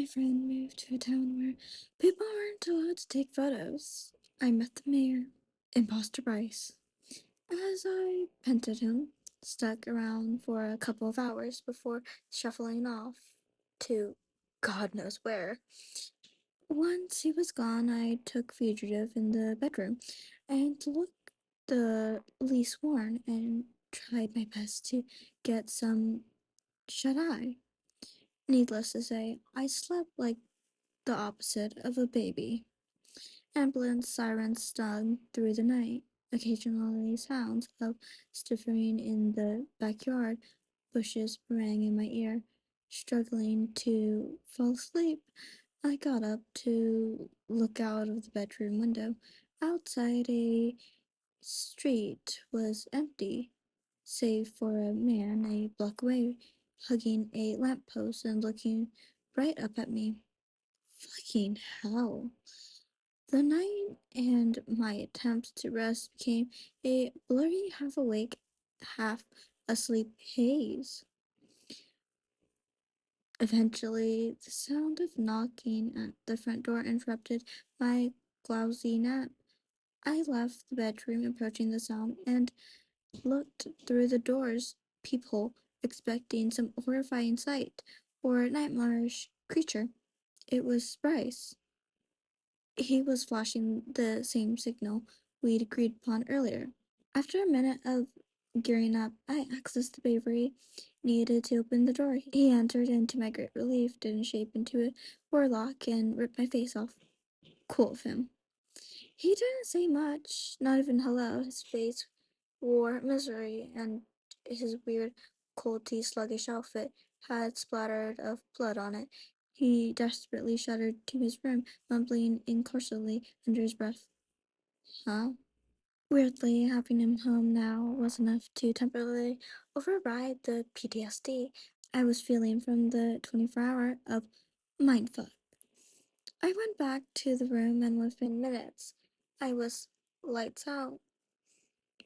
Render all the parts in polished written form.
my friend moved to a town where people aren't allowed to take photos. I met the mayor, Imposter Bryce. As I petted him, stuck around for a couple of hours before shuffling off to God knows where. Once he was gone, I took fugitive in the bedroom and looked the least worn and tried my best to get some shut eye. Needless to say, I slept like the opposite of a baby. Ambulance sirens stung through the night. Occasionally sounds of sniffing in the backyard. Bushes rang in my ear. Struggling to fall asleep, I got up to look out of the bedroom window. Outside, a street was empty, save for a man a block away, hugging a lamppost and looking right up at me. Fucking hell. The night and my attempts to rest became a blurry, half awake, half asleep haze. Eventually, the sound of knocking at the front door interrupted my drowsy nap. I left the bedroom, approaching the sound, and looked through the door's peephole, expecting some horrifying sight or nightmarish creature. It was Bryce. He was flashing the same signal we'd agreed upon earlier. After a minute of gearing up, I accessed the bravery needed to open the door. He entered, and to my great relief, didn't shape into a warlock and rip my face off. Cool of him. He didn't say much, not even hello. His face wore misery, and his weird, colty, sluggish outfit had splattered of blood on it. He desperately shuddered to his room, mumbling incoherently under his breath. Huh? Weirdly, having him home now was enough to temporarily override the PTSD I was feeling from the 24-hour of mindfuck. I went back to the room, and within minutes, I was lights out.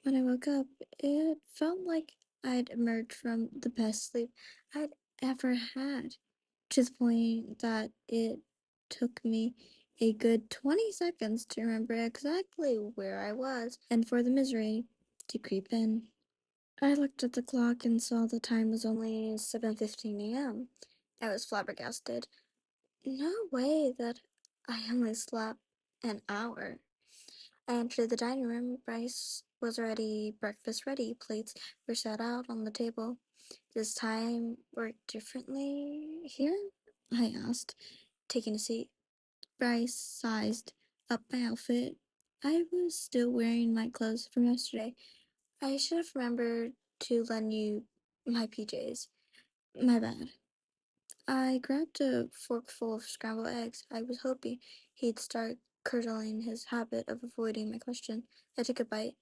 When I woke up, it felt like I'd emerged from the best sleep I'd ever had, to the point that it took me a good 20 seconds to remember exactly where I was and for the misery to creep in. I looked at the clock and saw the time was only 7:15 a.m. I was flabbergasted. No way that I only slept an hour. I entered the dining room. Bryce was already breakfast ready. Plates were set out on the table. Does time work differently here? I asked, taking a seat. Bryce sized up my outfit. I was still wearing my clothes from yesterday. I should have remembered to lend you my PJs. My bad. I grabbed a forkful of scrambled eggs. I was hoping he'd start curdling his habit of avoiding my question. I took a bite.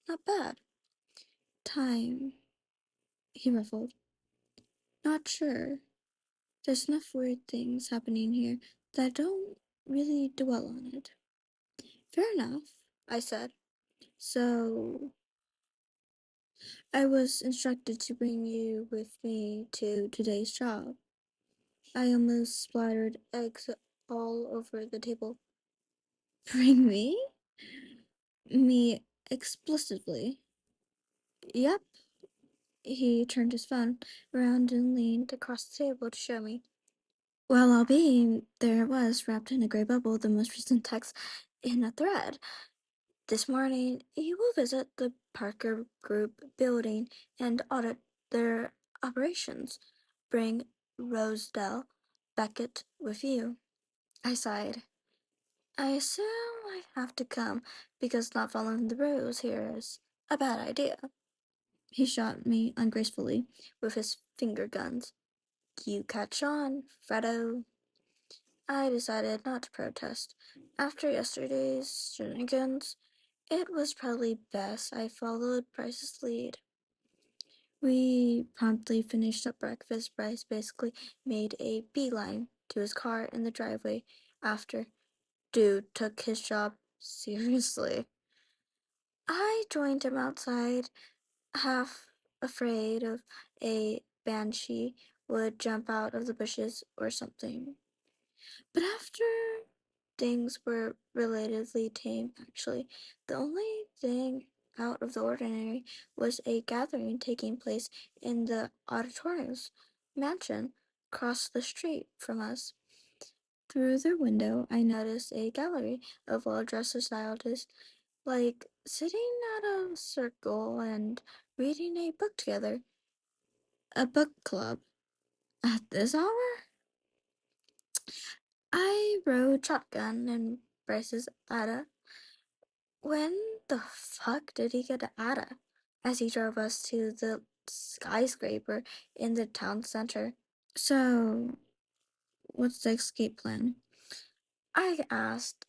Not bad. Time, he ruffled. Not sure. There's enough weird things happening here that I don't really dwell on it. Fair enough, I said. So, I was instructed to bring you with me to today's job. I almost splattered eggs all over the table. Bring me? Me explicitly. Yep. He turned his phone around and leaned across the table to show me. Well, I'll be. There it was, wrapped in a gray bubble, the most recent text in a thread. This morning, you will visit the Parker Group building and audit their operations. Bring Rosedale Beckett with you. I sighed. I assume I have to come because not following the rules here is a bad idea. He shot me ungracefully with his finger guns. You catch on, Freddo. I decided not to protest. After yesterday's shenanigans, it was probably best I followed Bryce's lead. We promptly finished up breakfast. Bryce basically made a beeline to his car in the driveway after. Dude took his job seriously. I joined him outside, half afraid of a banshee would jump out of the bushes or something. But after things were relatively tame, actually, the only thing out of the ordinary was a gathering taking place in the auditorium's mansion across the street from us. Through the window, I noticed a gallery of well-dressed societies, like sitting at a circle and reading a book together. A book club. At this hour? I rode shotgun in Bryce's Ada. When the fuck did he get to Ada? As he drove us to the skyscraper in the town center. So, what's the escape plan? I asked.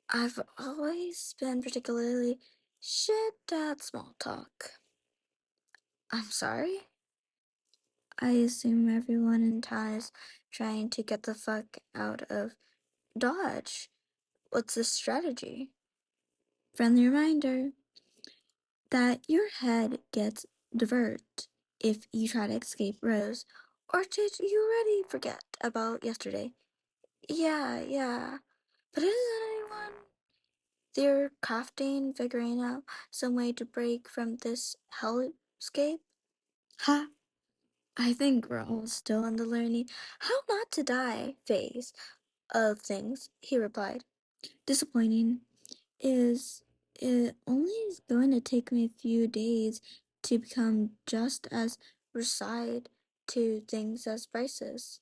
I've always been particularly shit at small talk. I'm sorry? I assume everyone in town is trying to get the fuck out of Dodge. What's the strategy? Friendly reminder that your head gets diverted if you try to escape Rose. Or did you already forget about yesterday? Yeah. But isn't anyone there crafting, figuring out some way to break from this hellscape? Ha! I think we're all still in the learning how not to die phase of things, he replied. Disappointing. Is it only is going to take me a few days to become just as resigned to things as Bryce's.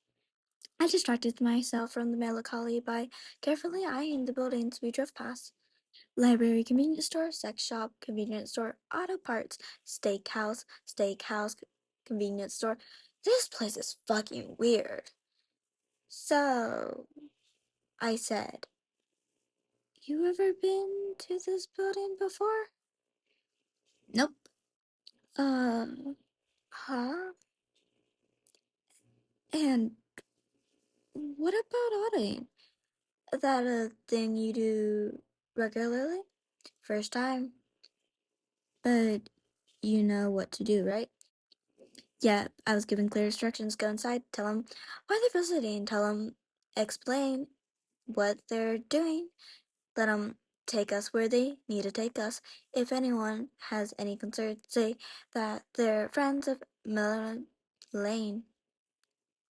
I distracted myself from the melancholy by carefully eyeing the buildings we drove past. Library, convenience store, sex shop, convenience store, auto parts, steakhouse, convenience store. This place is fucking weird. So, I said, you ever been to this building before? Nope. Uh, huh? And what about auditing? That a thing you do regularly? First time. But you know what to do, right? Yeah, I was given clear instructions. Go inside, tell them why they're visiting, tell them, explain what they're doing, let them take us where they need to take us. If anyone has any concerns, say that they're friends of Miller Lane.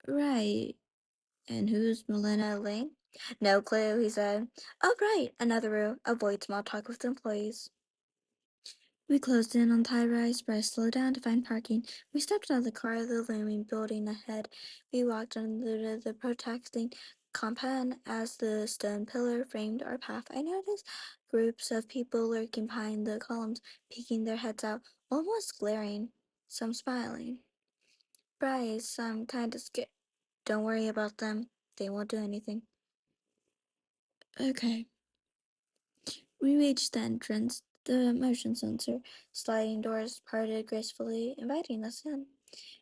Right. And who's Melina Lane? No clue, he said. Oh, right, another rule. Avoid small talk with employees. We closed in on the high-rise. Bryce slowed down to find parking. We stepped out of the car, the looming building ahead. We walked under the protecting compound as the stone pillar framed our path. I noticed groups of people lurking behind the columns, peeking their heads out, almost glaring, some smiling. Bryce, I'm kind of scared. Don't worry about them. They won't do anything. Okay. We reached the entrance. The motion sensor sliding doors parted gracefully, inviting us in.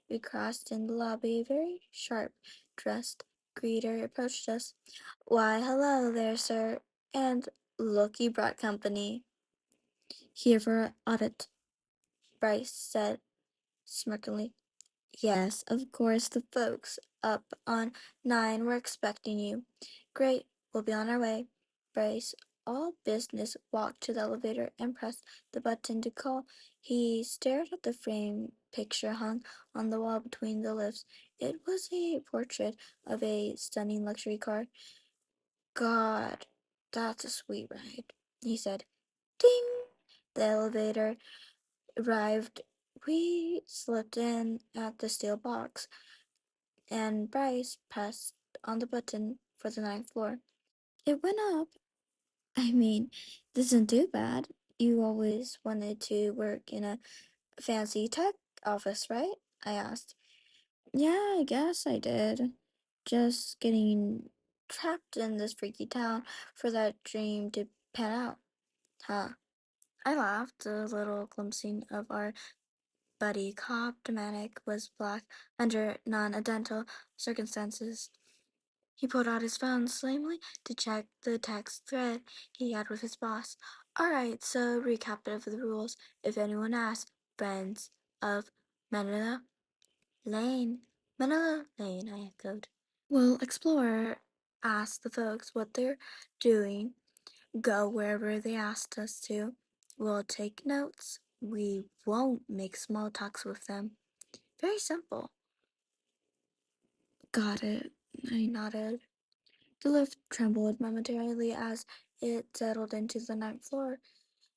We crossed in the lobby. A very sharp-dressed greeter approached us. Why, hello there, sir. And look, you brought company. Here for audit, Bryce said smirkingly. Yes, of course, the folks up on 9 were expecting you. Great, we'll be on our way. Bryce, all business, walked to the elevator and pressed the button to call. He stared at the framed picture hung on the wall between the lifts. It was a portrait of a stunning luxury car. God, that's a sweet ride, he said. Ding! The elevator arrived. We slipped in at the steel box, and Bryce pressed on the button for the 9th floor. It went up. I mean, this isn't too bad. You always wanted to work in a fancy tech office, right? I asked. Yeah, I guess I did. Just getting trapped in this freaky town for that dream to pan out. Huh. I laughed, a little glimpsing of our buddy cop. Dominic was black under non-identical circumstances. He pulled out his phone slamily to check the text thread he had with his boss. Alright, so recap of the rules. If anyone asks, friends of Manila Lane. Manila Lane, I echoed. We'll explore ask the folks what they're doing, go wherever they asked us to. We'll take notes. We won't make small talks with them. Very simple. Got it. I nodded. The lift trembled momentarily as it settled into the ninth floor.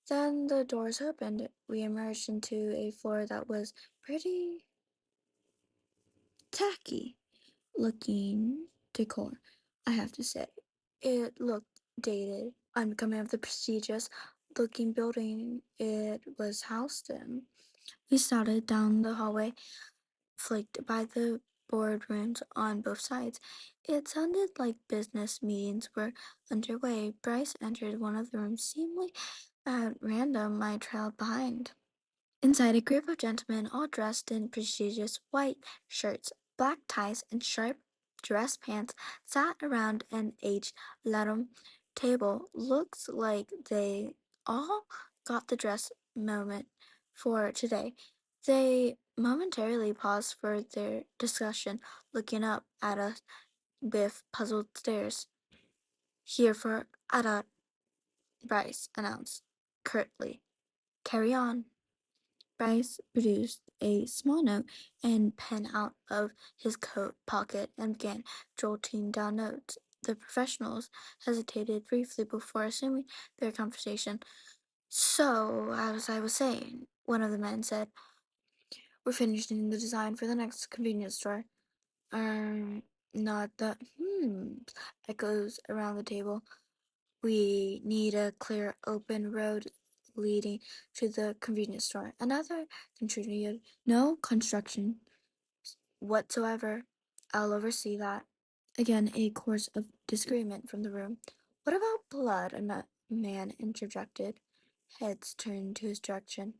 Then the doors opened. We emerged into a floor that was pretty tacky looking decor, I have to say. It looked dated, unbecoming of the prestigious looking building it was housed in. We started down the hallway, flanked by the boardrooms on both sides. It sounded like business meetings were underway. Bryce entered one of the rooms seemingly at random. I trailed behind. Inside, a group of gentlemen, all dressed in prestigious white shirts, black ties, and sharp dress pants, sat around an age-laden table. Looks like they all got the dress moment for today. They momentarily paused for their discussion, looking up at us with puzzled stares. Here for Ada, Bryce announced curtly. Carry on. Bryce produced a small note and pen out of his coat pocket and began jotting down notes. The professionals hesitated briefly before assuming their conversation. So, as I was saying, one of the men said, we're finishing the design for the next convenience store. Not the echoes around the table. We need a clear, open road leading to the convenience store. Another contributed, no construction whatsoever. I'll oversee that. Again, a chorus of disagreement from the room. What about blood? A man interjected. Heads turned to his direction.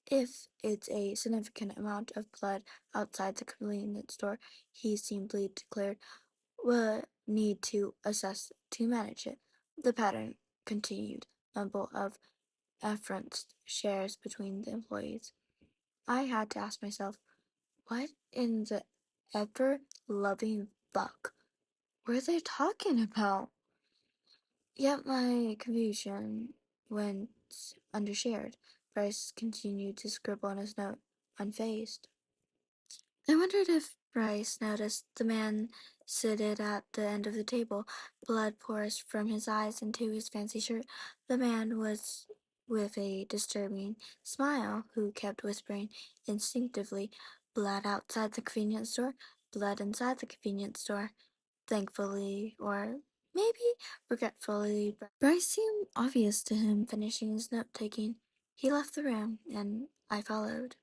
If it's a significant amount of blood outside the convenience store, he simply declared, we'll need to assess to manage it. The pattern continued. Mumble of affronts shares between the employees. I had to ask myself, what in the ever loving fuck were they talking about? Yet my confusion went undershared. Bryce continued to scribble on his note, unfazed. I wondered if Bryce noticed the man seated at the end of the table. Blood pours from his eyes into his fancy shirt. The man was with a disturbing smile who kept whispering instinctively, blood outside the convenience store, blood inside the convenience store. Thankfully, or maybe regretfully, Bryce seemed obvious to him finishing his note taking. He left the room, and I followed.